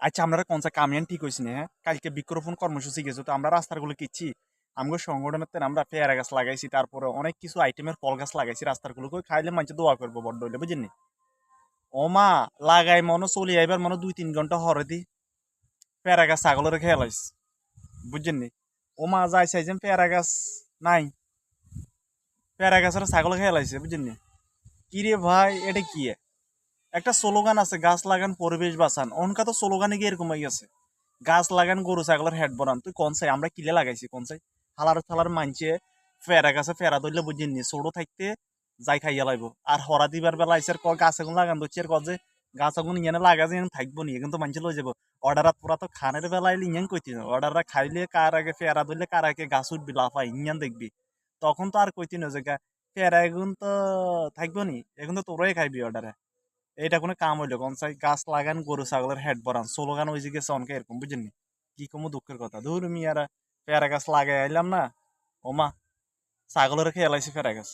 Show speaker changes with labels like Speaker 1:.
Speaker 1: আচ্ছা আমরা কোন কামিয়ান ঠিক হয়েছি না, হ্যাঁ কালকে বৃক্ষরোপণ কর্মসূচি গেছো তো আমরা রাস্তাগুলো কিচ্ছি আমগো সংগঠনের তেন আমরা পেয়ারা গাছ লাগাইছি, তারপরে অনেক কিছু আইটেমের ফল গাছ লাগাইছি রাস্তার গুলো খাইলে মানুষ দোয়া করবো বড্ড হইলে বুঝেননি। ও মা, লাগাই মনে চলি আইবার মনে 2-3 ঘন্টা হরে দি পেয়ারা গাছ ছাগলের খেয়ে লাইস বুঝছেননি। ও মা যাই চাইছেন পেয়ারা গাছ নাই, পেয়ারা গাছের ছাগল খেয়ে লাইছে বুঝছেননি। কি রে ভাই এটা কি একটা স্লোগান আছে গাছ লাগান পরিবেশ বাঁচান, অনকা তো স্লোগানে গিয়ে এরকম হয়ে গেছে গাছ লাগান গরু ছাগলের হেড বরান। তুই কোন চাই আমরা কিলে লাগাইছি কোন চাই হালার থালার মানছে ফেরা গাছে ফেরা ধরলে বুঝিনি ছোট থাকতে যাই খাইয়া লাইব। আর হরা দিবার বেলা আইসের গাছ এগুলো লাগান দিচ্ছে আর কয় যে গাছ এগুলো ইয়ানে লাগা যে থাকবো নি কিন্তু মানুষ লই যাবো। অর্ডারাত পুরা তো খানের বেলা এলে ইয়ান কইতি না অর্ডাররা খাইলে কার আগে ফেরা ধরলে কার আগে গাছ উঠবি লাফাই ইয়ান দেখবি। তখন তো আর কইতি না যে ফেরা এগুন তো থাকবো নি, এখন তো তোরাই খাইবি অর্ডারে। এটা কোনো কাম হইলো কোন চাই গাছ লাগান গরু ছাগলের হেড ভরান স্লোগান হয়ে গেছে অনেকে এরকম বুঝেননি। কি কমু দুঃখের কথা ধুর মিয়ারা পেয়ারা গাছ লাগাই আইলাম না, ওমা ছাগলের খেয়ে লাইছি পেয়ারা গাছ।